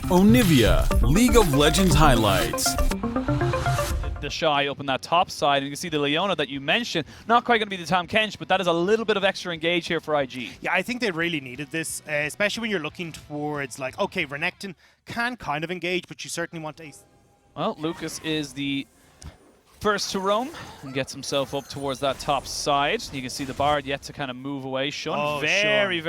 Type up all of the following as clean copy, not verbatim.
Onivia, League of Legends highlights. The Shy up on that top side, and you can see the Leona that you mentioned. Not quite going to be the Tahm Kench, but that is a little bit of extra engage here for IG. Yeah, I think they really needed this, especially when you're looking towards, like, okay, Renekton can kind of engage, but you certainly want Ace. Well, Lucas is the first to roam and gets himself up towards that top side. You can see the Bard yet to kind of move away. Shun very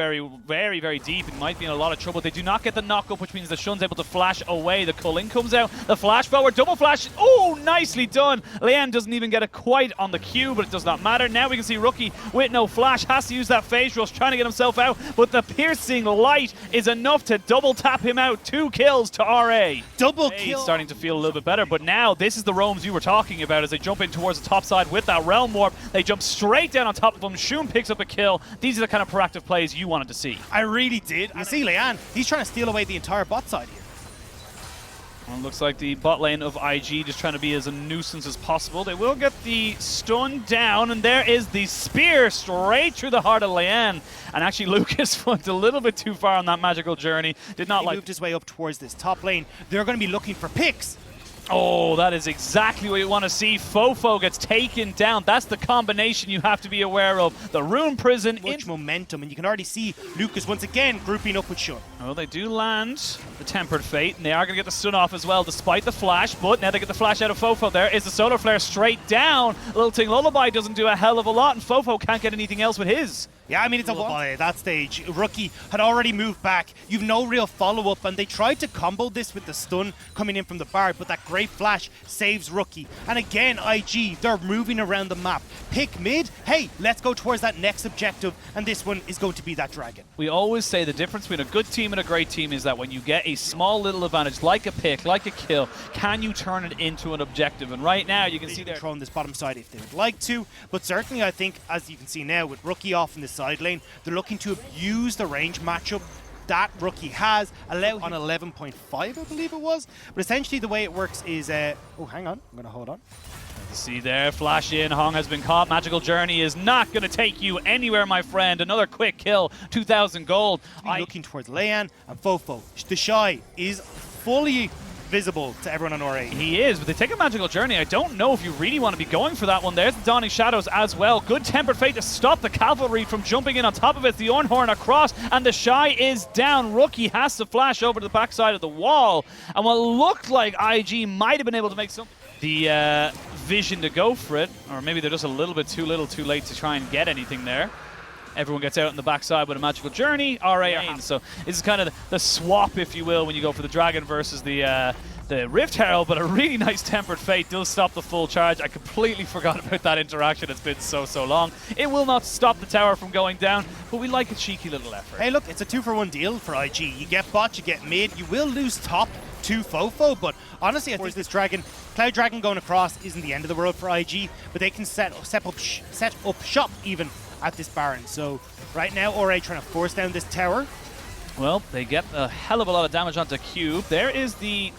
deep. It might be in a lot of trouble. They do not get the knock-up, which means that Shun's able to flash away. The Culling comes out. The flash forward, double flash. Oh, nicely done. Lian doesn't even get it quite on the Q, but it does not matter. Now we can see Rookie with no flash. Has to use that phase rush, trying to get himself out. But the piercing light is enough to double tap him out. 2 kills to RA. Double kill. Starting to feel a little bit better, but now this is the roams you were talking about as they jump in towards the top side with that Realm Warp. They jump straight down on top of him. Shun picks up a kill. These are the kind of proactive plays you wanted to see. I really did. You see Lian, he's trying to steal away the entire bot side here. Well, it looks like the bot lane of IG just trying to be as a nuisance as possible. They will get the stun down, and there is the spear straight through the heart of Lian. And actually, Lucas went a little bit too far on that magical journey. Did not He moved his way up towards this top lane. They're going to be looking for picks. Oh, that is exactly what you want to see. Fofo gets taken down. That's the combination you have to be aware of. The Rune Prison. Much momentum, and you can already see Lucas once again grouping up with Shun. Well, they do land the Tempered Fate, and they are going to get the stun off as well, despite the flash. But now they get the flash out of Fofo. There is the Solar Flare straight down. Little Ting Lullaby doesn't do a hell of a lot, and Fofo can't get anything else with his. Yeah, I mean, it's a one at that stage. Rookie had already moved back. You've no real follow-up, and they tried to combo this with the stun coming in from the Bard, but that great flash saves Rookie. And again, IG, they're moving around the map. Pick mid, hey, let's go towards that next objective, and this one is going to be that dragon. We always say the difference between a good team and a great team is that when you get a small little advantage, like a pick, like a kill, can you turn it into an objective? And right now, you can see they're controlling this bottom side if they would like to, but certainly I think, as you can see now, with Rookie off in the side lane, they're looking to abuse the range matchup that Rookie has, allow on 11.5, I believe it was. But essentially the way it works is, oh, hang on, I'm going to hold on. See there, flash in, Hong has been caught. Magical Journey is not going to take you anywhere, my friend. Another quick kill, 2,000 gold. Looking towards Lian and Fofo. The Shy is fully visible to everyone on RA. He is, but they take a Magical Journey. I don't know if you really want to be going for that one. There's the Dawning Shadows as well. Good Tempered Fate to stop the Cavalry from jumping in on top of it. The Ornhorn across, and the Shy is down. Rookie has to flash over to the backside of the wall, and what looked like IG might have been able to make some the vision to go for it, or maybe they're just a little bit too little too late to try and get anything there. Everyone gets out on the backside with a Magical Journey. RA, so this is kind of the swap, if you will, when you go for the Dragon versus the Rift Herald, but a really nice Tempered Fate does stop the full charge. I completely forgot about that interaction. It's been so long. It will not stop the tower from going down, but we like a cheeky little effort. Hey, look, it's a 2-for-1 deal for IG. You get bot, you get mid. You will lose top to Fofo, but honestly, I think this Dragon, Cloud Dragon going across isn't the end of the world for IG, but they can set up shop even at this Baron. So right now, RA trying to force down this tower. Well, they get a hell of a lot of damage onto Cube. There is the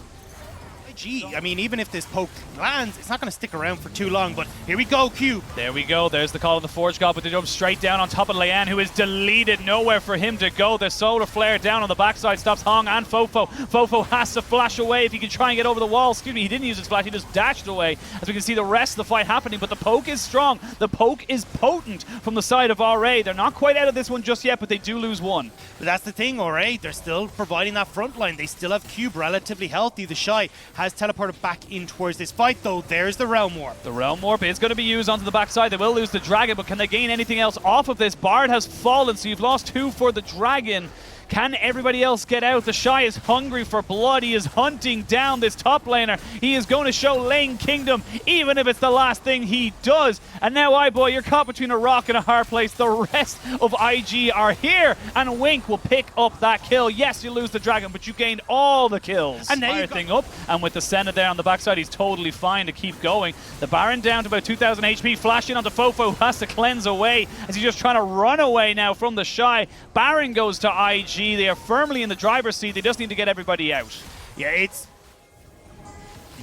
IG. I mean, even if this poke lands, it's not going to stick around for too long, but here we go, Cube. There we go. There's the call of the Forge God, but they jump straight down on top of Lian, who is deleted. Nowhere for him to go. The Solar Flare down on the backside stops Hong and Fofo. Fofo has to flash away if he can try and get over the wall. Excuse me, he didn't use his flash. He just dashed away, as we can see the rest of the fight happening, but the poke is strong. The poke is potent from the side of RA. They're not quite out of this one just yet, but they do lose one. But that's the thing, RA. They're still providing that front line. They still have Cube relatively healthy. The Shy has teleported back in towards this fight, though. There's the Realm Warp. The Realm Warp is going to be used onto the backside. They will lose the Dragon, but can they gain anything else off of this? Bard has fallen, so you've lost 2 for the Dragon. Can everybody else get out? The Shy is hungry for blood. He is hunting down this top laner. He is going to show Lane Kingdom, even if it's the last thing he does. And now, iBoy, you're caught between a rock and a hard place. The rest of IG are here, and Wink will pick up that kill. Yes, you lose the Dragon, but you gained all the kills. And now Fire thing up, and with the Senna there on the backside, he's totally fine to keep going. The Baron down to about 2,000 HP, flashing onto Fofo, who has to cleanse away as he's just trying to run away now from the Shy. Baron goes to IG. They are firmly in the driver's seat. They just need to get everybody out. Yeah, it's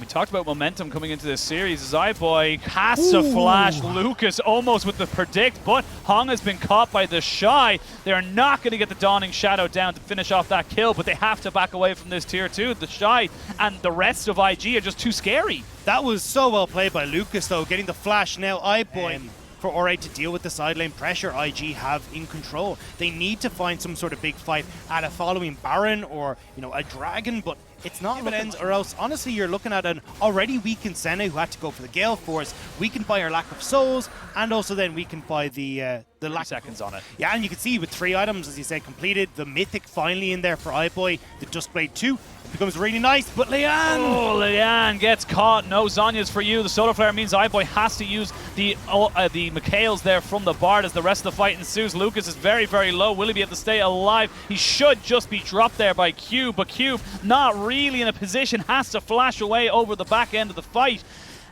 We talked about momentum coming into this series. Zaiboy has to flash Lucas almost with the predict, but Hong has been caught by the Shy. They're not going to get the Dawning Shadow down to finish off that kill, but they have to back away from this tier 2. The Shy and the rest of IG are just too scary. That was so well played by Lucas, though, getting the flash now. Zaiboy. For Ore to deal with the side lane pressure IG have in control. They need to find some sort of big fight at a following Baron or, you know, a Dragon, but it's not what ends, or else honestly you're looking at an already weakened Senna who had to go for the Gale Force, weakened by her lack of souls, and also then weakened by the lack seconds on it. Yeah, and you can see with 3 items, as you said, completed, the Mythic finally in there for Zaiboy, the Duskblade 2. It becomes really nice, but Lian! Oh, Lian gets caught. No Zhonya's for you. The Solar Flare means Zaiboy has to use the Mikhails there from the Bard as the rest of the fight ensues. Lucas is very, very low. Will he be able to stay alive? He should just be dropped there by Cube, but Cube not really in a position, has to flash away over the back end of the fight.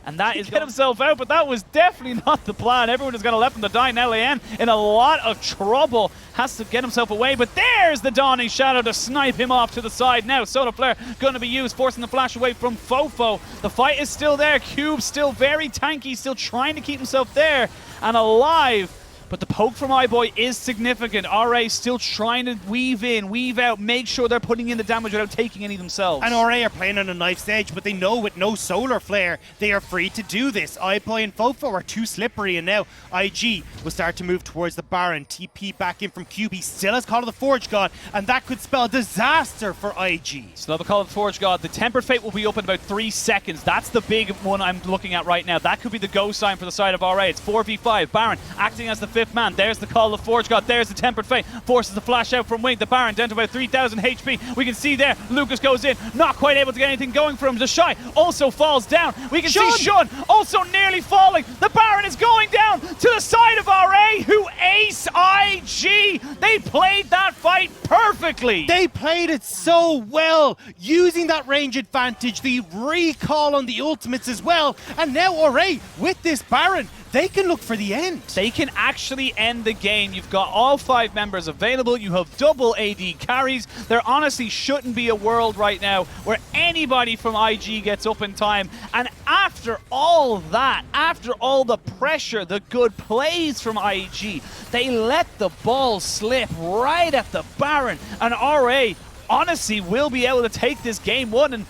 And that is get himself out, but that was definitely not the plan. Everyone is going to let him to die. Now Lian in a lot of trouble, has to get himself away, but there's the Dawning Shadow to snipe him off to the side. Now Solar Flare going to be used, forcing the flash away from Fofo. The fight is still there. Cube still very tanky, still trying to keep himself there and alive. But the poke from Zaiboy is significant. RA still trying to weave in, weave out, make sure they're putting in the damage without taking any themselves. And RA are playing on a knife's edge, but they know with no Solar Flare, they are free to do this. Zaiboy and Fofo are too slippery, and now IG will start to move towards the Baron. TP back in from Cube. He still has Call of the Forge God, and that could spell disaster for IG. So the Call of the Forge God. The Tempered Fate will be up in about 3 seconds. That's the big one I'm looking at right now. That could be the go sign for the side of RA. It's 4v5. Baron acting as the 5th man. There's the Call of the Forge God. There's the Tempered Fate. Forces the flash out from Wing. The Baron down to about 3,000 HP. We can see there, Lucas goes in. Not quite able to get anything going for him. The Shy also falls down. We can see Shun also nearly falling. The Baron is going down to the side of RA, who ace IG. They played that fight perfectly. They played it so well, using that range advantage, the recall on the ultimates as well. And now RA, with this Baron, they can look for the end. They can actually end the game. You've got all 5 members available. You have double AD carries. There honestly shouldn't be a world right now where anybody from IG gets up in time. And after all that, after all the pressure, the good plays from IG, they let the ball slip right at the Baron. And RA honestly will be able to take this game 1 and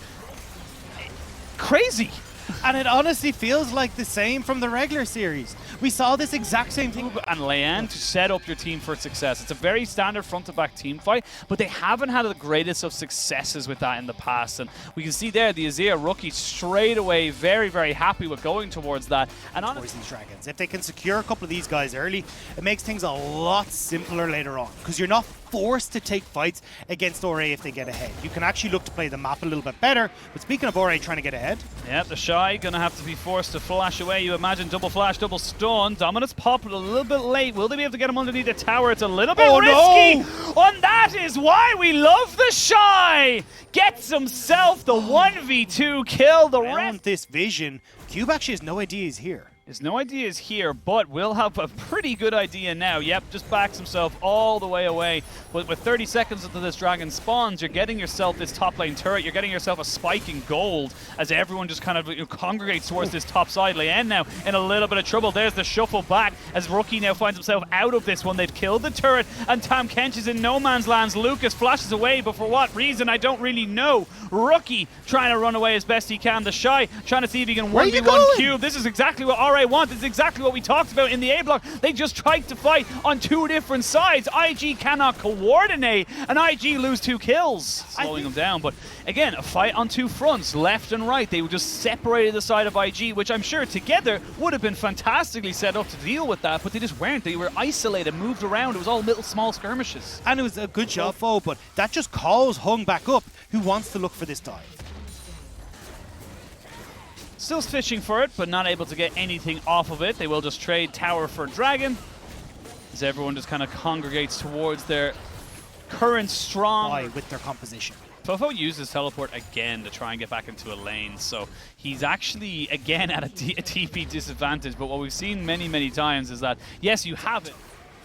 crazy. And it honestly feels like the same from the regular series. We saw this exact same thing. And Lian to set up your team for success. It's a very standard front-to-back team fight, but they haven't had the greatest of successes with that in the past. And we can see there the Azir rookie straight away very, very happy with going towards that. And towards these Dragons. If they can secure a couple of these guys early, it makes things a lot simpler later on, because you're not forced to take fights against Ore if they get ahead. You can actually look to play the map a little bit better. But speaking of Ore trying to get ahead. Yep, the Shy going to have to be forced to flash away. You imagine double flash, double stun. Dominus pop it a little bit late. Will they be able to get him underneath the tower? It's a little bit risky. No. And that is why we love the Shy. Gets himself the 1v2 kill. The rest. This vision, Cube actually has no idea he's here. His no idea is here, but will have a pretty good idea now. Yep, just backs himself all the way away. But with 30 seconds until this dragon spawns, you're getting yourself this top lane turret. You're getting yourself a spike in gold as everyone just kind of congregates towards this top side. Lian now in a little bit of trouble. There's the shuffle back as Rookie now finds himself out of this one. They've killed the turret, and Tahm Kench is in no man's land. Lucas flashes away, but for what reason, I don't really know. Rookie trying to run away as best he can. The Shy trying to see if he can 1v1 Cube. This is exactly what RA want. This is exactly what we talked about in the A block. They just tried to fight on 2 different sides. IG cannot coordinate, and IG lose 2 kills, slowing them down. But again, a fight on 2 fronts, left and right. They just separated the side of IG, which I'm sure together would have been fantastically set up to deal with that, but they just weren't. They were isolated, moved around. It was all little small skirmishes. And it was a good job, Fo, but that just calls Hung back up, who wants to look for this dive. Still fishing for it, but not able to get anything off of it. They will just trade tower for dragon, as everyone just kind of congregates towards their current strong... with their composition. Fofo uses teleport again to try and get back into a lane, so he's actually, again, at a TP disadvantage. But what we've seen many, many times is that, yes, you have it.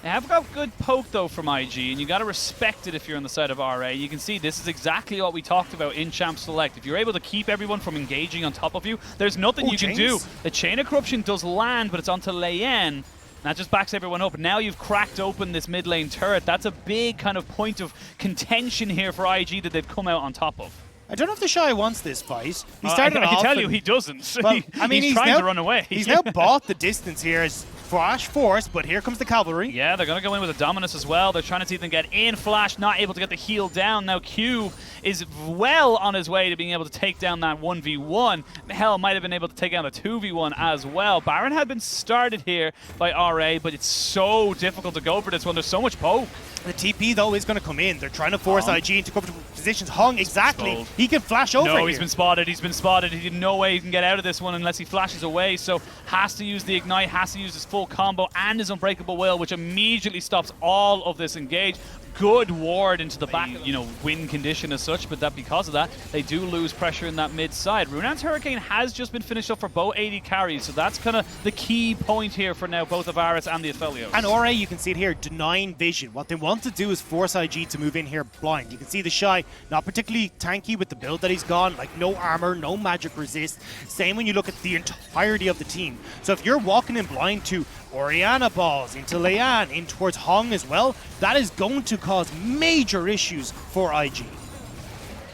They have got good poke, though, from IG, and you got to respect it if you're on the side of RA. You can see this is exactly what we talked about in Champ Select. If you're able to keep everyone from engaging on top of you, there's nothing you can do. The Chain of Corruption does land, but it's onto Leyen. That just backs everyone up. Now you've cracked open this mid lane turret. That's a big kind of point of contention here for IG that they've come out on top of. I don't know if the Shy wants this fight. He started I off can tell you he doesn't. Well, I mean, he's trying now, to run away. He's now bought the distance here as Flash Force, but here comes the Cavalry. Yeah, they're going to go in with a Dominus as well. They're trying to see if they can get in. Flash not able to get the heal down. Now Cube is well on his way to being able to take down that 1v1. Hell, might have been able to take down the 2v1 as well. Baron had been started here by RA, but it's so difficult to go for this one. There's so much poke. The TP, though, is going to come in. They're trying to force IG into comfortable positions. Hung, exactly. He can flash over No, here. he's been spotted. He's been spotted. He didn't know way he can get out of this one unless he flashes away. So has to use the Ignite, has to use his full combo and his Unbreakable Will, which immediately stops all of this engage. Good ward into the back, you know, win condition as such, but that because of that, they do lose pressure in that mid side. Runaan's Hurricane has just been finished up for both AD carries, so that's kind of the key point here for now, both of Varus and the Aphelios. And RA, you can see it here, denying vision. What they want to do is force IG to move in here blind. You can see the Shy, not particularly tanky with the build that he's gone, like no armor, no magic resist. Same when you look at the entirety of the team. So if you're walking in blind to Orianna balls, into Leyan, in towards Hong as well, that is going to cause major issues for IG.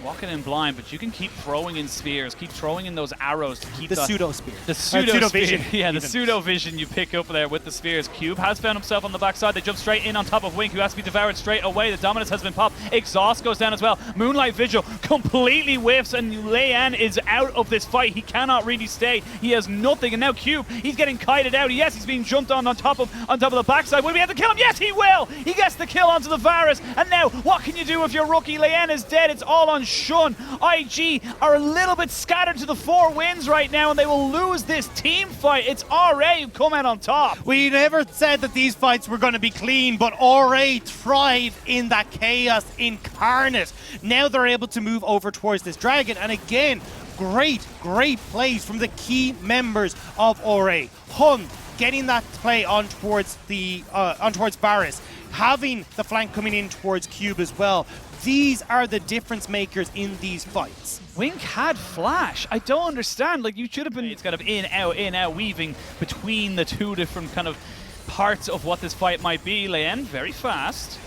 Walking in blind, but you can keep throwing in spheres, keep throwing in those arrows to keep The pseudo spear. The pseudo vision. Yeah, the even. pseudo vision you pick up there with the spheres. Cube has found himself on the backside. They jump straight in on top of Wink, who has to be devoured straight away. The Dominus has been popped. Exhaust goes down as well. Moonlight Vigil completely whiffs, and Leyan is out of this fight. He cannot really stay. He has nothing, and now Cube, he's getting kited out. Yes, he's being jumped on top of the backside. Will we have to kill him? Yes, he will. He gets the kill onto the Varus, and now what can you do if your rookie Leyan is dead? It's all on Shun. IG are a little bit scattered to the four winds right now, and they will lose this team fight. It's RA who come out on top. We never said that these fights were going to be clean, but RA thrive in that chaos incarnate. Now they're able to move over towards this dragon, and again, great plays from the key members of RA. Hung getting that play on towards Varus, having the flank coming in towards Cube as well. These are the difference makers in these fights. Wink had flash. I don't understand. Like, you should have been. It's kind of in, out, weaving between the two different kind of parts of what this fight might be. Leyen, very fast,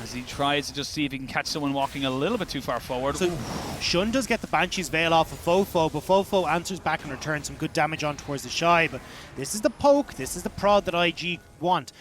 as he tries to just see if he can catch someone walking a little bit too far forward. So Shun does get the Banshee's Veil off of Fofo, but Fofo answers back in return, some good damage on towards the Shy, but this is the poke, this is the prod that IG want.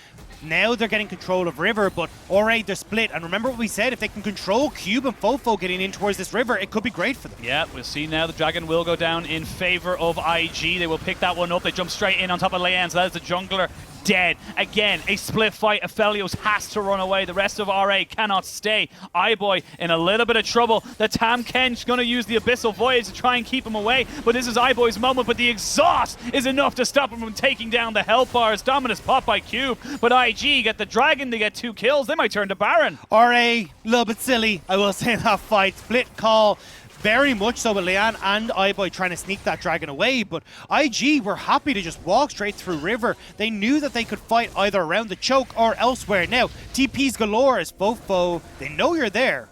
Now they're getting control of River, but already they're split, and remember what we said, if they can control Cube and Fofo getting in towards this River, it could be great for them. Yeah, we'll see now. The Dragon will go down in favor of IG. They will pick that one up. They jump straight in on top of Leyan, so that is the jungler dead. Again, a split fight. Aphelios has to run away. The rest of RA cannot stay. iBoy in a little bit of trouble. The Tam Kench going to use the Abyssal Voyage to try and keep him away, but this is iBoy's moment, but the exhaust is enough to stop him from taking down the Hell Bars. Dominus popped by Cube, but IG get the Dragon. They get 2 kills. They might turn to Baron. RA, a little bit silly, I will say, that fight. Split call. Very much so with Leyan and iBoy trying to sneak that dragon away, but IG were happy to just walk straight through River. They knew that they could fight either around the choke or elsewhere. Now, TP's galore as Fofo. They know you're there.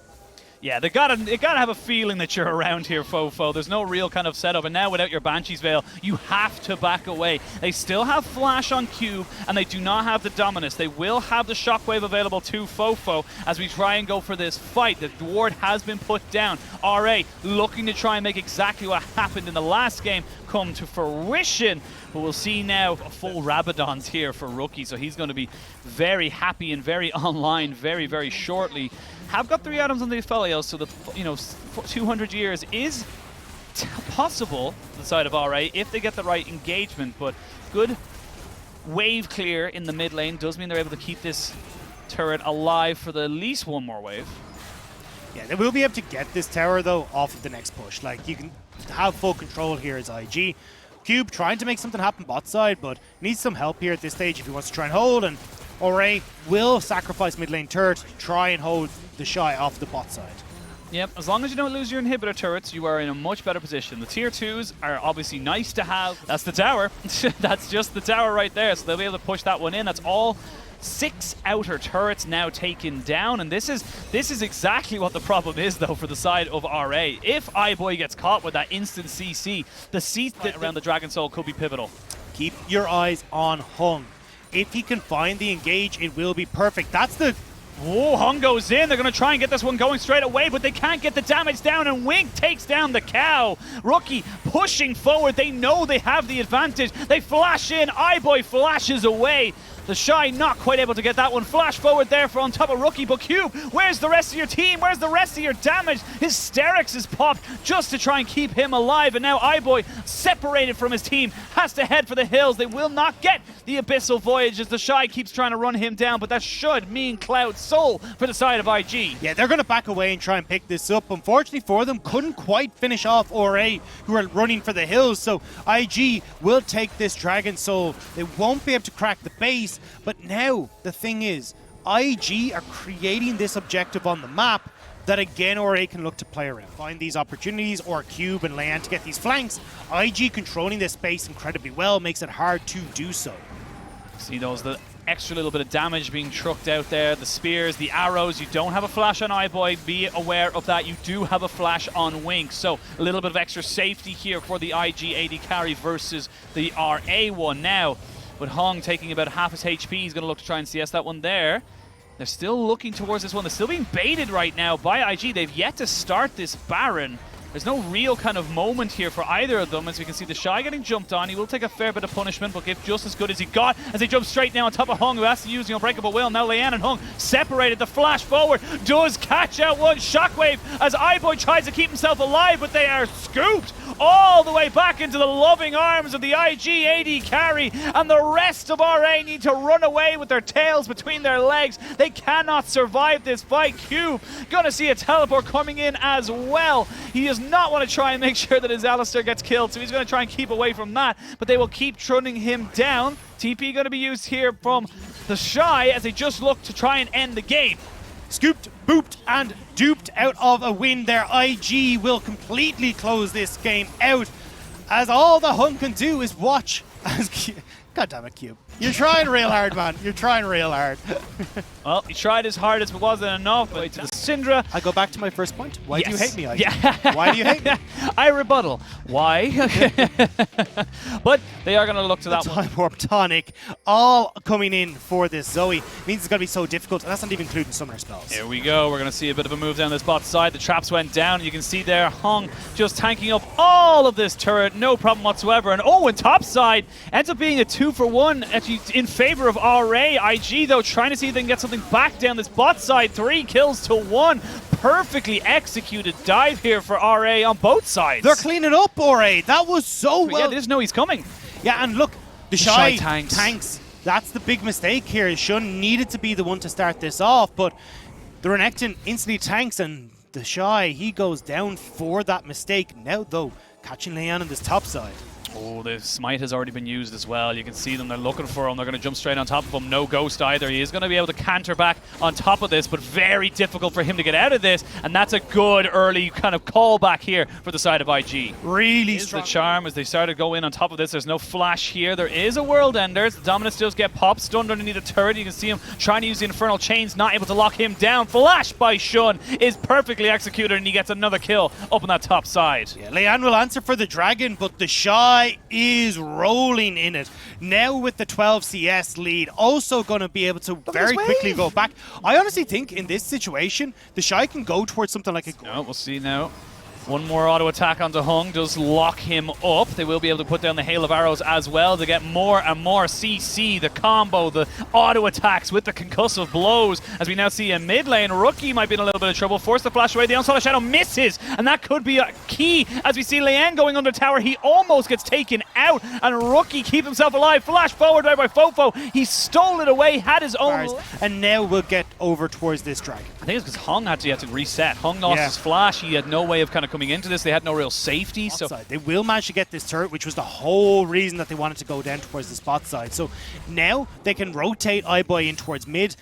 Yeah, they gotta have a feeling that you're around here, Fofo. There's no real kind of setup, and now without your Banshee's Veil, you have to back away. They still have Flash on Cube, and they do not have the Dominus. They will have the Shockwave available to Fofo as we try and go for this fight. The ward has been put down. RA looking to try and make exactly what happened in the last game come to fruition. But we'll see now a full Rabadon's here for Rookie, so he's going to be very happy and very online very, very shortly. Have got 3 items on the Aphelios, so the 200 years is possible to the side of RA if they get the right engagement, but good wave clear in the mid lane does mean they're able to keep this turret alive for the at least one more wave. Yeah, they will be able to get this tower, though, off of the next push. Like, you can have full control here as IG. Cube trying to make something happen bot side, but needs some help here at this stage if he wants to try and hold, and RA will sacrifice mid lane turret to try and hold the Shy off the bot side. Yep, as long as you don't lose your inhibitor turrets, you are in a much better position. The tier 2s are obviously nice to have. That's the tower. That's just the tower right there, so they'll be able to push that one in. That's all 6 outer turrets now taken down, and this is exactly what the problem is, though, for the side of RA. If iBoy gets caught with that instant CC, the seat around the Dragon Soul could be pivotal. Keep your eyes on Hung. If he can find the engage, it will be perfect. That's the... Oh, Hung goes in. They're going to try and get this one going straight away, but they can't get the damage down, and Wink takes down the cow. Rookie pushing forward. They know they have the advantage. They flash in. iBoy flashes away. The Shy not quite able to get that one. Flash forward there for on top of Rookie, but Cube, where's the rest of your team? Where's the rest of your damage? Hysterics is popped just to try and keep him alive, and now iBoy, separated from his team, has to head for the hills. They will not get the Abyssal Voyage as the Shy keeps trying to run him down, but that should mean Cloud Soul for the side of IG. Yeah, they're going to back away and try and pick this up. Unfortunately for them, couldn't quite finish off RA, who are running for the hills, so IG will take this Dragon Soul. They won't be able to crack the base, but now the thing is, IG are creating this objective on the map that again RA can look to play around. Find these opportunities, or Cube and Leanne to get these flanks. IG controlling this space incredibly well makes it hard to do so. See the extra little bit of damage being trucked out there, the spears, the arrows. You don't have a flash on iBoy, be aware of that. You do have a flash on Wink, so a little bit of extra safety here for the IG AD carry versus the RA one. Now, with Hung taking about half his HP, he's going to look to try and CS that one there. They're still looking towards this one. They're still being baited right now by IG. They've yet to start this Baron. There's no real kind of moment here for either of them. As we can see, the Shy getting jumped on. He will take a fair bit of punishment, but give just as good as he got as they jump straight now on top of Hung, who has to use the Unbreakable Will. Now Leanne and Hung separated. The flash forward does catch out one. Shockwave as iBoy tries to keep himself alive, but they are scooped all the way back into the loving arms of the IG AD carry, and the rest of RA need to run away with their tails between their legs. They cannot survive this fight. Cube gonna see a teleport coming in as well. He does not want to try and make sure that his Alistar gets killed, so he's going to try and keep away from that, but they will keep trunning him down. TP going to be used here from the Shy as they just look to try and end the game. Scooped, booped, and duped out of a win there. IG will completely close this game out, as all the Hung can do is watch as... God damn it, Cube. You're trying real hard, man. You're trying real hard. Well, he tried his hardest, but wasn't enough. But to the Syndra. I go back to my first point. Why do you hate me, IG? Yeah. Why do you hate me? I rebuttal. Why? But they are going to look to that one. Time Warp Tonic, all coming in for this Zoe. Means it's going to be so difficult, and that's not even including summoner spells. Here we go. We're going to see a bit of a move down this bot side. The traps went down. You can see there Hung just tanking up all of this turret. No problem whatsoever. And and top side ends up being a 2-for-1 actually in favor of RA. IG, though, trying to see if they can get something back down this bot side. 3 kills to 1. Perfectly executed dive here for RA on both sides. They're cleaning up, RA. That was so well. Yeah, they just know he's coming. Yeah, and look, the Shy tanks. That's the big mistake here. Shun needed to be the one to start this off, but the Renekton instantly tanks, and the Shy, he goes down for that mistake. Now, though, catching Leanne on this top side. Oh, the smite has already been used as well. You can see them. They're looking for him. They're going to jump straight on top of him. No ghost either. He is going to be able to canter back on top of this, but very difficult for him to get out of this. And that's a good early kind of callback here for the side of IG. Really Is strong. the charm as they start to go in on top of this. There's no flash here. There is a World Ender. The Dominus does get popped, stunned underneath the turret. You can see him trying to use the Infernal Chains, not able to lock him down. Flash by Shun is perfectly executed, and he gets another kill up on that top side. Yeah, Leanne will answer for the Dragon, but the Shy is rolling in it. Now with the 12 CS lead, also going to be able to very quickly go back. I honestly think in this situation, the Shy can go towards something like a... No, we'll see now. One more auto attack onto Hung does lock him up. They will be able to put down the Hail of Arrows as well to get more and more CC, the combo, the auto attacks with the concussive blows. As we now see in mid lane, Rookie might be in a little bit of trouble. Force the flash away. The Onslaught Shadow misses, and that could be a key. As we see Leanne going under tower, he almost gets taken out, and Rookie keep himself alive. Flash forward right by Fofo. He stole it away, had his own. And now we'll get over towards this Dragon. I think it's because Hung had to reset. Hung lost his flash. He had no way of kind of coming into this. They had no real safety. So they will manage to get this turret, which was the whole reason that they wanted to go down towards the spot side. So now they can rotate iBoy in towards mid.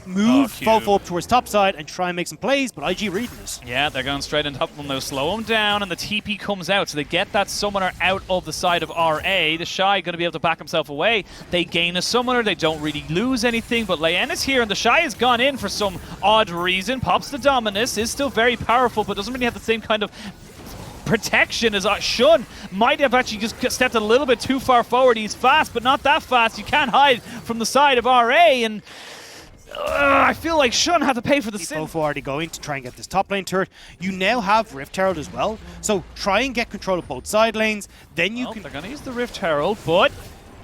move Cube. Fofo up towards top side and try and make some plays, but IG reading this. Yeah, they're going straight on top of them. They'll slow him down, and the TP comes out. So they get that summoner out of the side of RA. The Shy going to be able to back himself away. They gain a summoner. They don't really lose anything, but Laen is here, and the Shy has gone in for some odd reason. Pops the Dominus, is still very powerful, but doesn't really have the same kind of protection as Shun. Might have actually just stepped a little bit too far forward. He's fast, but not that fast. You can't hide from the side of RA, and I feel like Shun had to pay for the sin. Fofo already going to try and get this top lane turret. You now have Rift Herald as well, so try and get control of both side lanes. Then you can. They're going to use the Rift Herald, but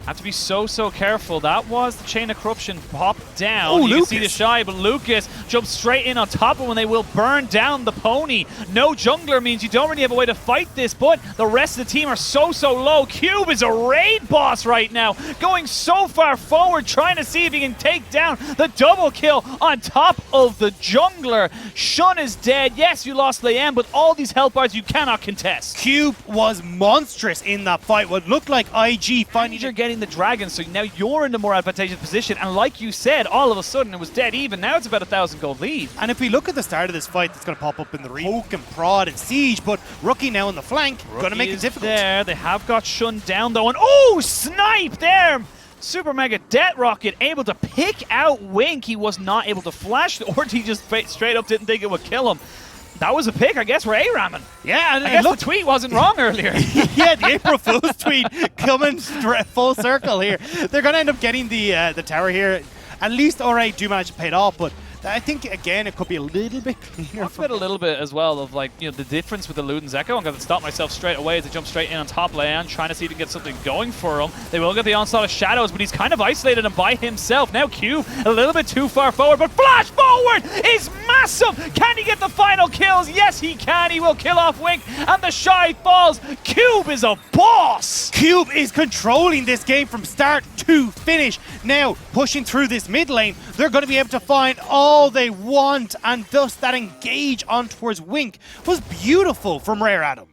have to be so careful. That was the Chain of Corruption popped down. Oh, you Lucas. can see the Shy, but Lucas jumps straight in on top of him, and they will burn down the pony. No jungler means you don't really have a way to fight this, but the rest of the team are so low. Cube is a raid boss right now, going so far forward, trying to see if he can take down the double kill on top of the jungler. Shun is dead. Yes, you lost Laen, but all these health bars you cannot contest. Cube was monstrous in that fight. What looked like IG finding You're getting the dragon, so now you're in the more advantageous position, and like you said, all of a sudden it was dead even. Now it's about 1,000 gold lead. And if we look at the start of this fight, that's going to pop up in the poke and prod and siege, but Rookie now on the flank, going to make it difficult. There, they have got Shun down though, and oh, snipe there! Super Mega Death Rocket able to pick out Wink. He was not able to flash, or he just straight up didn't think it would kill him. That was a pick, I guess, for A-Ramen. Yeah, and I guess the tweet wasn't wrong earlier. yeah, the April Fool's tweet coming full circle here. They're going to end up getting the tower here. At least RA do manage to pay it off, but I think, again, it could be a little bit cleaner. Talk about a little bit as well of, like, you know, the difference with the Luden's Echo. I'm going to stop myself straight away as they jump straight in on top lane, trying to see if he can get something going for him. They will get the onslaught of shadows, but he's kind of isolated and by himself. Now Q, a little bit too far forward, but flash forward is massive! Can he get the final kills? Yes, he can. He will kill off Wink, and the Shy falls. Cube is a boss! Cube is controlling this game from start to finish. Now, pushing through this mid lane, they're going to be able to find all they want, and thus that engage on towards Wink was beautiful from Rare Adam.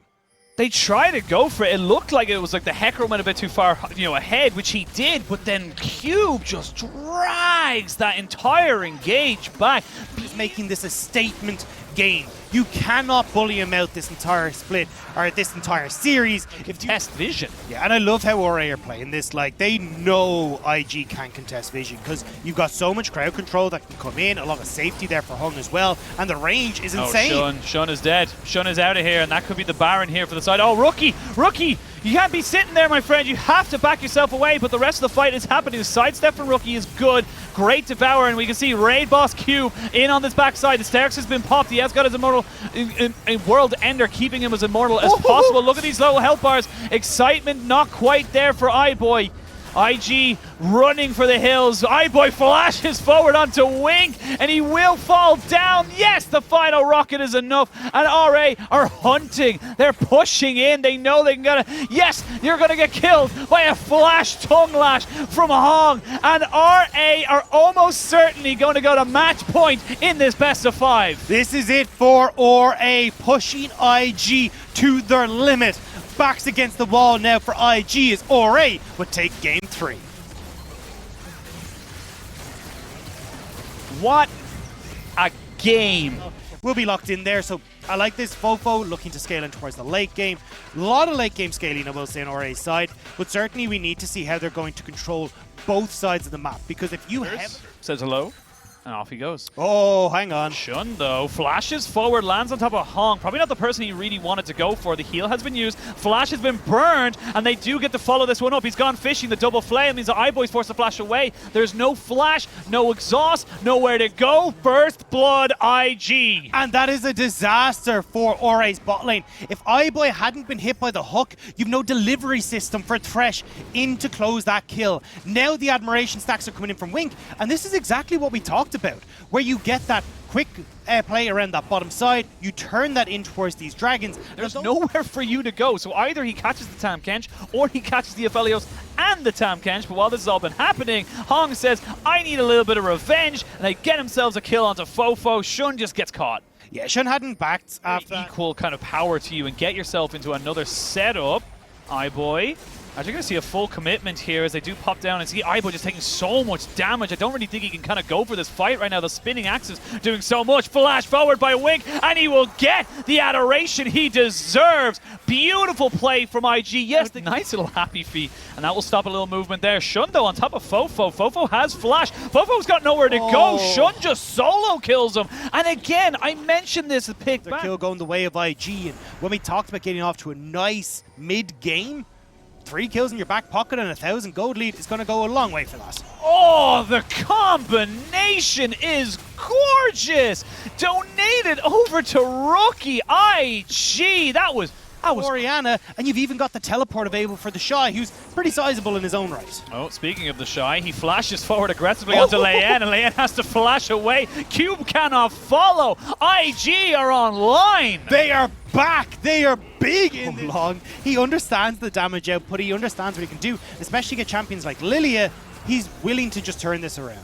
They tried to go for it. It looked like it was like the Hecarim went a bit too far, you know, ahead, which he did, but then Cube just drags that entire engage back. He's making this a statement game. You cannot bully him out this entire split, or this entire series. If you Test vision. Yeah, and I love how RA are playing this. Like, they know IG can't contest vision because you've got so much crowd control that can come in, a lot of safety there for Hung as well, and the range is insane. Oh, Shun is dead. Shun is out of here, and that could be the Baron here for the side. Oh, Rookie! You can't be sitting there, my friend. You have to back yourself away, but the rest of the fight is happening. The sidestep from Rookie is good. Great Devour, and we can see Raid Boss Cube in on this backside. The Sterx has been popped. He has got his immortal a World Ender, keeping him as immortal as possible. Look at these low health bars. Excitement not quite there for iBoy. IG running for the hills. iBoy flashes forward onto Wink, and he will fall down. Yes, the final rocket is enough, and RA are hunting. They're pushing in. They know they can get it. Yes, you're going to get killed by a flash tongue lash from Hong, and RA are almost certainly going to go to match point in this best of 5. This is it for RA, pushing IG to their limit. Backs against the wall now for IG as RA would take game 3. What a game. We'll be locked in there, so I like this. Fofo looking to scale in towards the late game. A lot of late game scaling, I will say, on RA's side, but certainly we need to see how they're going to control both sides of the map, because if you have... Says hello, and off he goes. Oh, hang on. Shun, though, flashes forward, lands on top of Hong. Probably not the person he really wanted to go for. The heal has been used. Flash has been burned, and they do get to follow this one up. He's gone fishing. The double flame means the iBoy's forced to flash away. There's no flash, no exhaust, nowhere to go. First blood IG. And that is a disaster for RA's bot lane. If iBoy hadn't been hit by the hook, you've no delivery system for Thresh in to close that kill. Now the admiration stacks are coming in from Wink, and this is exactly what we talked about, where you get that quick play around that bottom side, you turn that in towards these dragons. There's nowhere for you to go, so either he catches the Tahm Kench or he catches the Aphelios and the Tahm Kench. But while this has all been happening, Hong says, I need a little bit of revenge, and they get themselves a kill onto Fofo. Shun just gets caught. Yeah, Shun hadn't backed after equal kind of power to you and get yourself into another setup. iBoy Are you going to see a full commitment here as they do pop down and see Aibo just taking so much damage? I don't really think he can kind of go for this fight right now. The spinning axes doing so much. Flash forward by Wink, and he will get the adoration he deserves. Beautiful play from IG. Yes, the nice little happy feet, and that will stop a little movement there. Shun, though, on top of Fofo. Fofo has flash. Fofo's got nowhere to go. Shun just solo kills him. And again, I mentioned this pick Their back. kill going the way of IG, and when we talked about getting off to a nice mid-game, 3 kills in your back pocket and 1,000 gold lead is going to go a long way for that. Oh, the combination is gorgeous. Donated over to Rookie IG. That was Oriana, and you've even got the teleport available for the Shy, who's pretty sizable in his own right. Oh, speaking of the Shy, he flashes forward aggressively onto Leyen, and Leyen has to flash away. Cube cannot follow. IG are online. They are back. They are big in long. He understands the damage output. He understands what he can do, especially against champions like Lilia. He's willing to just turn this around.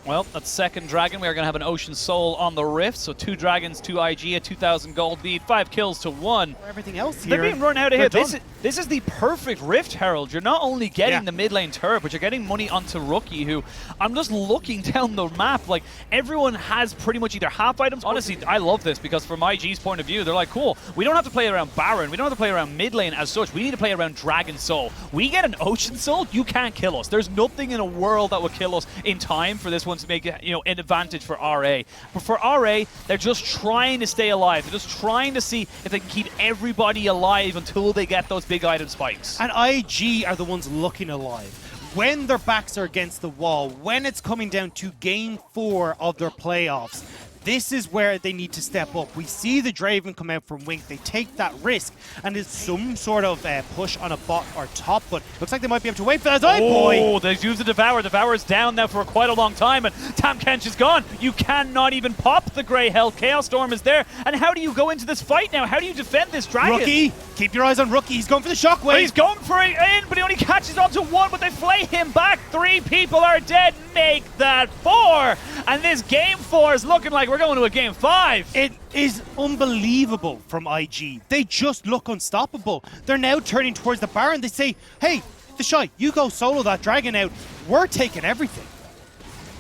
Well, that's second dragon. We are going to have an Ocean Soul on the Rift. So 2 dragons, 2 IG, a 2,000 gold lead, 5 kills to 1. Everything else here. They're being run out of here. Done. This is the perfect Rift Herald. You're not only getting Yeah. the mid lane turret, but you're getting money onto Rookie, who I'm just looking down the map. Like, everyone has pretty much either half items. Honestly, I love this because from IG's point of view, they're like, cool, we don't have to play around Baron. We don't have to play around mid lane as such. We need to play around Dragon Soul. We get an Ocean Soul, you can't kill us. There's nothing in a world that will kill us in time for this one to make it, an advantage for RA. But for RA, they're just trying to stay alive. They're just trying to see if they can keep everybody alive until they get those big item spikes. And IG are the ones looking alive. When their backs are against the wall, when it's coming down to game 4 of their playoffs, this is where they need to step up. We see the Draven come out from Wink. They take that risk, and it's some sort of push on a bot or top, but looks like they might be able to wait for that. Oh, they use the Devour. Devour's down now for quite a long time, and Tahm Kench is gone. You cannot even pop the Grey Health. Chaos Storm is there, and how do you go into this fight now? How do you defend this dragon? Rookie, keep your eyes on Rookie. He's going for the shockwave. He's going for it in, but he only catches onto 1, but they flay him back. 3 people are dead. Make that 4. And this game 4 is looking like we're going to a game 5. It is unbelievable from IG. They just look unstoppable. They're now turning towards the Baron. They say, hey, the Shy, you go solo that dragon out. We're taking everything.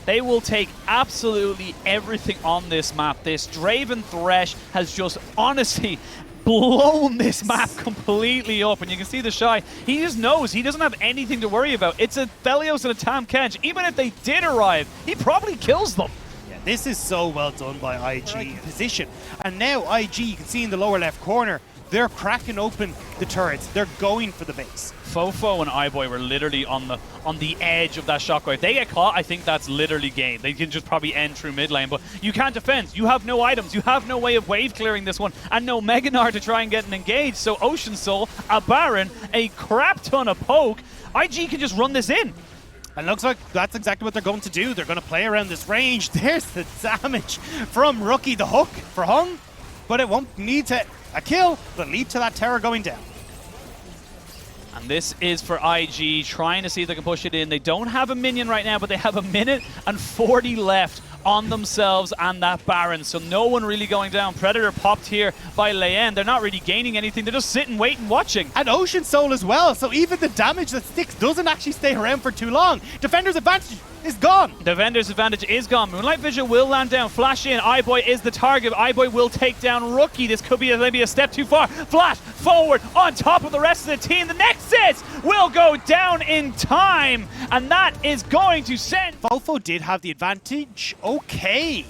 They will take absolutely everything on this map. This Draven Thresh has just honestly blown this map completely up, and you can see the Shy. He just knows he doesn't have anything to worry about. It's a Thelios and a Tahm Kench. Even if they did arrive, he probably kills them. Yeah, this is so well done by IG in position. And now IG, you can see in the lower left corner, they're cracking open the turrets. They're going for the base. Fofo and iBoy were literally on the edge of that shockwave. If they get caught, I think that's literally game. They can just probably end through mid lane, but you can't defend. You have no items. You have no way of wave clearing this one, and no Mega Gnar to try and get an engage. So Ocean Soul, a Baron, a crap ton of poke. IG can just run this in. And looks like that's exactly what they're going to do. They're going to play around this range. There's the damage from Rookie. The hook for Hung, but it won't need to a kill, but lead to that tower going down. And this is for IG, trying to see if they can push it in. They don't have a minion right now, but they have 1 minute and 40 left on themselves and that Baron. So no one really going down. Predator popped here by Leyen. They're not really gaining anything. They're just sitting, waiting, watching. And Ocean Soul as well. So even the damage that sticks doesn't actually stay around for too long. Defender's advantage is gone. The vendor's advantage is gone. Moonlight Vision will land down. Flash in. iBoy is the target. iBoy will take down Rookie. This could be maybe a step too far. Flash forward on top of the rest of the team. The Nexus will go down in time, and that is going to send... Fofo did have the advantage. Okay.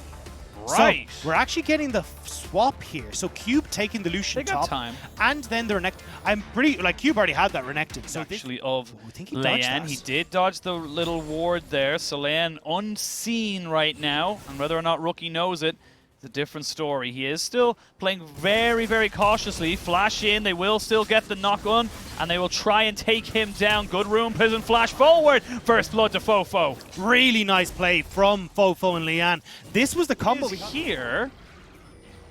Right. So we're actually getting the swap here. So Cube taking the Lucian They got top. time. And then the Renekton. I'm pretty, like, Cube already had that Renekton. So Actually, of I think he dodged Leyen. that. He did dodge the little ward there. So Leyen unseen right now, and whether or not Rookie knows it, it's a different story. He is still playing very, very cautiously. Flash in. They will still get the knock on, and they will try and take him down. Good room, Prison flash forward. First blood to Fofo. Really nice play from Fofo and Leanne. This was the combo. Is here.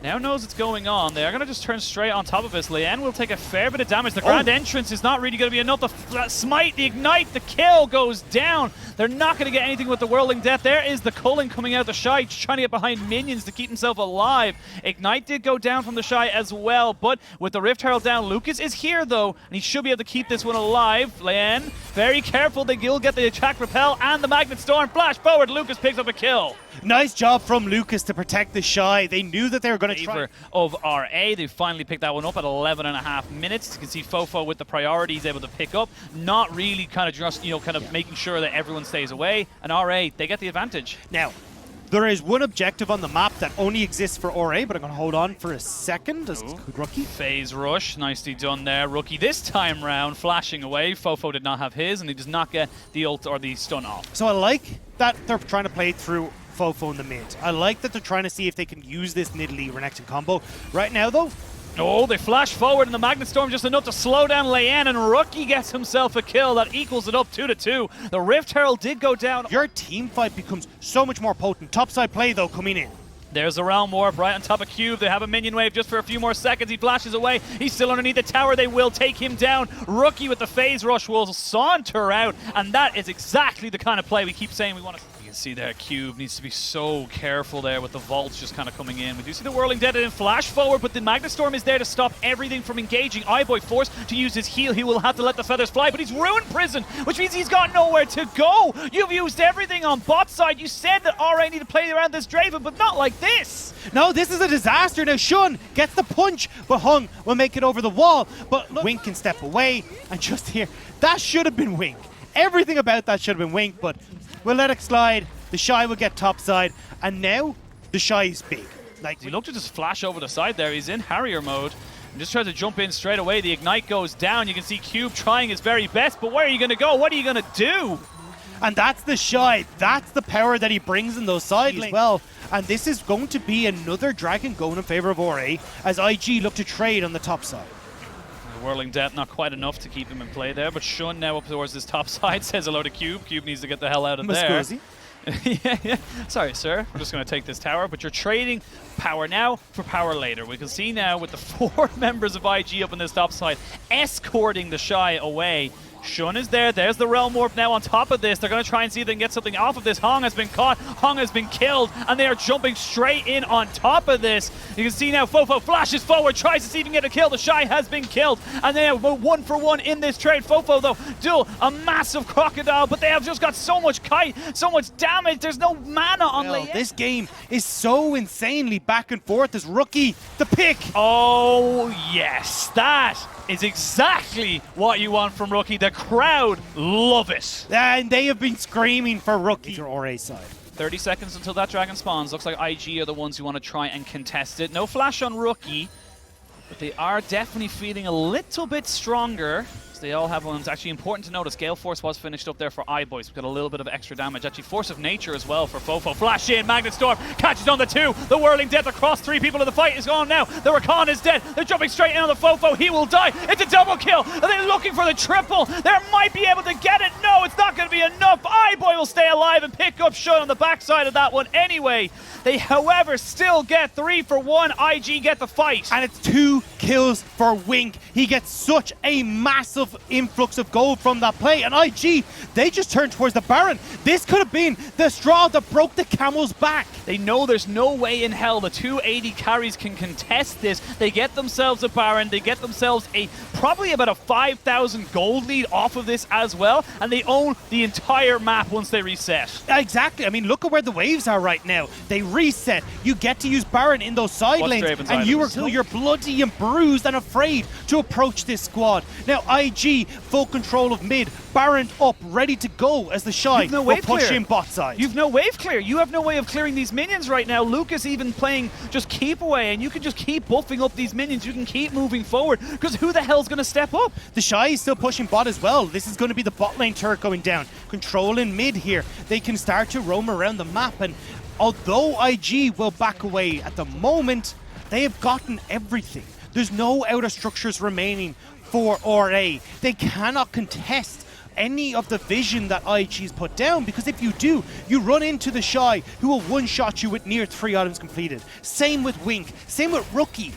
now knows what's going on. They are going to just turn straight on top of us. Lian will take a fair bit of damage. The Grand Entrance is not really going to be enough. The smite, the ignite, the kill goes down. They're not going to get anything with the Whirling Death. There is the Culling coming out. The Shy trying to get behind minions to keep himself alive. Ignite did go down from the Shy as well, but with the Rift Herald down, Lucas is here though, and he should be able to keep this one alive. Lian, very careful. They will get the attack repel and the Magnet Storm. Flash forward. Lucas picks up a kill. Nice job from Lucas to protect the Shy. They knew that they were going to try. Of RA, they finally picked that one up at 11.5 minutes. You can see Fofo with the priority he's able to pick up, not really kind of just, making sure that everyone stays away. And RA, they get the advantage. Now, there is one objective on the map that only exists for RA, but I'm going to hold on for a second. As good Rookie. Phase rush, nicely done there. Rookie this time round flashing away. Fofo did not have his, and he does not get the ult or the stun off. So I like that they're trying to play through Fofo in the mid. I like that they're trying to see if they can use this Nidalee Renekton combo. Right now, though, oh, they flash forward, and the Magnet Storm just enough to slow down Lian, and Rookie gets himself a kill that equals it up 2-2. The Rift Herald did go down. Your team fight becomes so much more potent. Topside play, though, coming in. There's a Realm Warp right on top of Cube. They have a minion wave just for a few more seconds. He flashes away. He's still underneath the tower. They will take him down. Rookie with the phase rush will saunter out, and that is exactly the kind of play we keep saying we want to. You can see there, Cube needs to be so careful there with the vaults just kind of coming in. We do see the Whirling Dead and flash forward, but the Magnet Storm is there to stop everything from engaging. iBoy forced to use his heal. He will have to let the feathers fly, but he's ruined Prison, which means he's got nowhere to go. You've used everything on bot side. You said that RA need to play around this Draven, but not like this. No, this is a disaster. Now Shun gets the punch, but Hung will make it over the wall. But look, Wink can step away, and just here, that should have been Wink. Everything about that should have been Wink, but we'll let it slide. The Shy will get topside, and now the Shy is big. Like, he looked to just flash over the side there. He's in Harrier mode. And just tries to jump in straight away. The Ignite goes down. You can see Cube trying his very best, but where are you going to go? What are you going to do? And that's the Shy. That's the power that he brings in those side lanes as well. And this is going to be another Dragon going in favor of RA as IG look to trade on the top side. The Whirling Death not quite enough to keep him in play there, but Shun now up towards this top side says hello to Cube. Cube needs to get the hell out of there. yeah. Sorry, sir. We're just going to take this tower, but you're trading power now for power later. We can see now with the 4 members of IG up on this top side escorting the Shy away. Shun is there. There's the Realm Warp now on top of this. They're going to try and see if they can get something off of this. Hong has been caught. Hong has been killed. And they are jumping straight in on top of this. You can see now Fofo flashes forward, tries to see if he can get a kill. The Shy has been killed. And they are 1-for-1 in this trade. Fofo, though, duel a massive crocodile. But they have just got so much kite, so much damage. There's no mana on Lian. This game is so insanely back and forth as Rookie, the pick. Oh, yes. That is exactly what you want from Rookie. The crowd love it. And they have been screaming for Rookie to RA side. 30 seconds until that dragon spawns. Looks like IG are the ones who want to try and contest it. No flash on Rookie, but they are definitely feeling a little bit stronger. They all have one. It's actually important to notice Gale Force was finished up there for iBoys. We've got a little bit of extra damage. Actually, Force of Nature as well for Fofo. Flash in, Magnet Storm catches on the 2. The Whirling Death across 3 people in the fight is gone now. The Rakan is dead. They're jumping straight in on the Fofo. He will die. It's a double kill. Are they looking for the triple? They might be able to get it. No, it's not going to be enough. iBoy will stay alive and pick up Shun on the backside of that one anyway. They, however, still get 3-for-1. IG get the fight. And it's 2 kills for Wink. He gets such a massive influx of gold from that play, and IG, they just turned towards the Baron. This could have been the straw that broke the camel's back. They know there's no way in hell the 280 carries can contest this. They get themselves a Baron, they get themselves probably about a 5,000 gold lead off of this as well, and they own the entire map once they reset. Exactly. I mean, look at where the waves are right now. They reset. You get to use Baron in those side lanes, and you're bloody and bruised and afraid to approach this squad. Now IG, full control of mid, Baron up, ready to go as the Shy will push in bot side. You've no wave clear. You have no way of clearing these minions right now. Lucas even playing just keep away, and you can just keep buffing up these minions. You can keep moving forward, because who the hell's going to step up? The Shy is still pushing bot as well. This is going to be the bot lane turret going down. Controlling mid here. They can start to roam around the map, and although IG will back away at the moment, they have gotten everything. There's no outer structures remaining for RA. They cannot contest any of the vision that IG's put down, because if you do, you run into the Shy, who will one-shot you with near 3 items completed. Same with Wink, same with Rookie.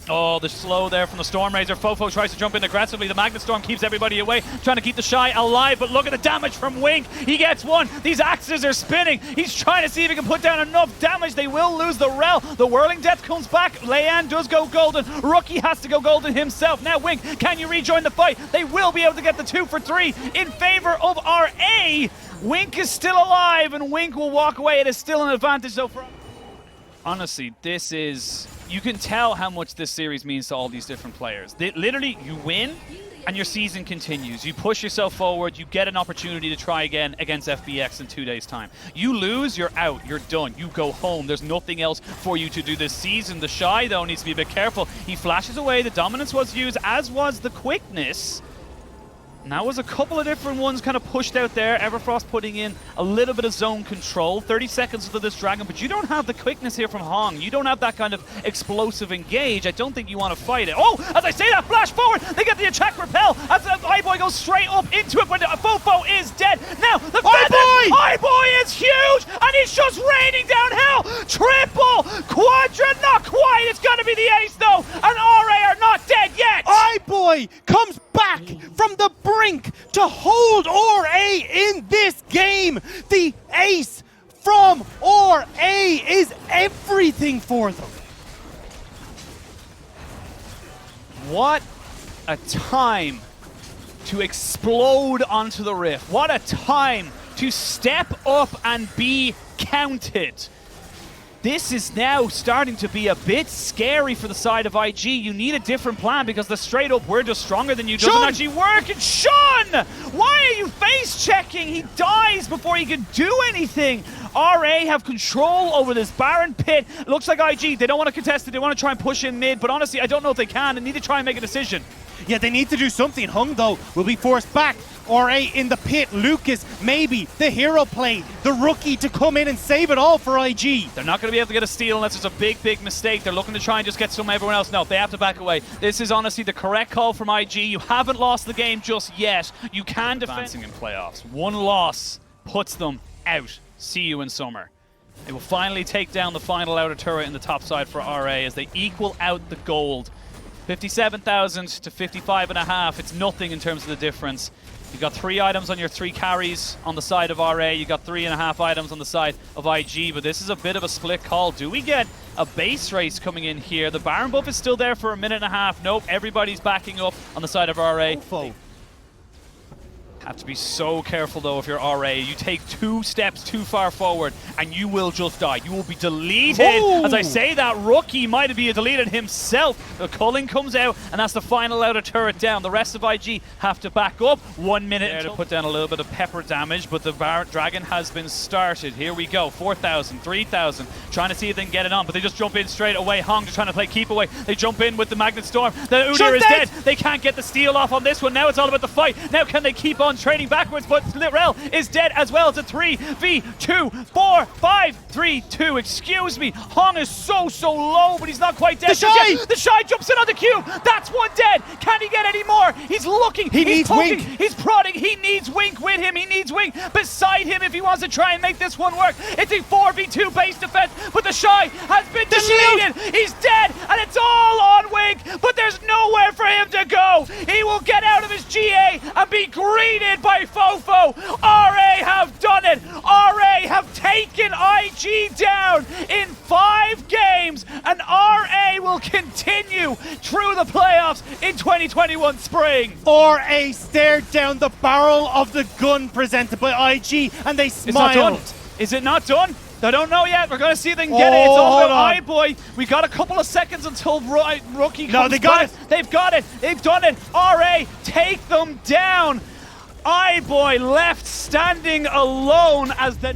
Oh, the slow there from the Stormrazor. Fofo tries to jump in aggressively. The Magnet Storm keeps everybody away, trying to keep the Shy alive, but look at the damage from Wink. He gets one. These axes are spinning. He's trying to see if he can put down enough damage. They will lose the Rel. The Whirling Death comes back. Leyan does go golden. Rookie has to go golden himself. Now, Wink, can you rejoin the fight? They will be able to get the 2 for 3 in favor of RA. Wink is still alive, and Wink will walk away. It is still an advantage, though, for... Honestly, this is... You can tell how much this series means to all these different players. Literally, you win, and your season continues. You push yourself forward, you get an opportunity to try again against FBX in 2 days' time. You lose, you're out, you're done. You go home. There's nothing else for you to do this season. The Shy, though, needs to be a bit careful. He flashes away. The dominance was used, as was the quickness. And that was a couple of different ones kind of pushed out there. Everfrost putting in a little bit of zone control. 30 seconds to this Dragon, but you don't have the quickness here from Hong. You don't have that kind of explosive engage. I don't think you want to fight it. Oh, as I say that, flash forward. They get the attack repel as the iBoy goes straight up into it when Fofo is dead. Now, the iBoy is huge, and he's just raining down hell. Triple, quadra, not quite. It's going to be the ace, though, and RA are not dead yet. iBoy comes back from the brink to hold RA in this game. The ace from RA is everything for them. What a time to explode onto the Rift. What a time to step up and be counted. This is now starting to be a bit scary for the side of IG. You need a different plan because the straight up we're just stronger than you doesn't actually work. And Sean, why are you face checking? He dies before he can do anything. RA have control over this Baron pit. Looks like IG, they don't want to contest it. They want to try and push in mid, but honestly, I don't know if they can. They need to try and make a decision. Yeah, they need to do something. Hung, though, will be forced back. RA in the pit. Lucas, maybe the hero play. The Rookie to come in and save it all for IG. They're not going to be able to get a steal unless it's a big, big mistake. They're looking to try and just get some everyone else. No, they have to back away. This is honestly the correct call from IG. You haven't lost the game just yet. You can defend in playoffs. One loss puts them out. See you in summer. They will finally take down the final outer turret in the top side for RA as they equal out the gold. 57,000 to 55.5. It's nothing in terms of the difference. You got 3 items on your 3 carries on the side of RA. You got 3.5 items on the side of IG, but this is a bit of a split call. Do we get a base race coming in here? The Baron buff is still there for a minute and a half. Nope, everybody's backing up on the side of RA. Have to be so careful though if you're RA. You take 2 steps too far forward and you will just die. You will be deleted. Ooh. As I say that, Rookie might be deleted himself. The culling comes out and that's the final outer turret down. The rest of IG have to back up. 1 minute there to put down a little bit of pepper damage, but the Dragon has been started. Here we go. 4,000, 3,000. Trying to see if they can get it on, but they just jump in straight away. Hong just trying to play keep away. They jump in with the Magnet Storm. The Udyr is dead. They can't get the steal off on this one. Now it's all about the fight. Now can they keep on trading backwards? But Rel is dead as well. It's a 3v2, 4, 5, 3, 2. Excuse me. Hong is so low, but he's not quite dead. The Shy jumps in on the cube. That's one dead. Can he get any more? He's looking. He needs poking. Wink. He's prodding. He needs Wink with him. He needs Wink beside him if he wants to try and make this one work. It's a 4v2 base defense, but the Shy has been deleted. He's dead, and it's all on Wink, but there's nowhere for him to go. He will get out of his GA and be greeted by Fofo. RA have done it. RA have taken IG down in 5 games, and RA will continue through the playoffs in 2021 spring. RA stared down the barrel of the gun presented by IG, and they smiled. Is it not done? I don't know yet. We're going to see if they can get it. It's all about iBoy. We got a couple of seconds until Rookie comes they got back. They've got it. They've done it. RA take them down. iBoy left standing alone as the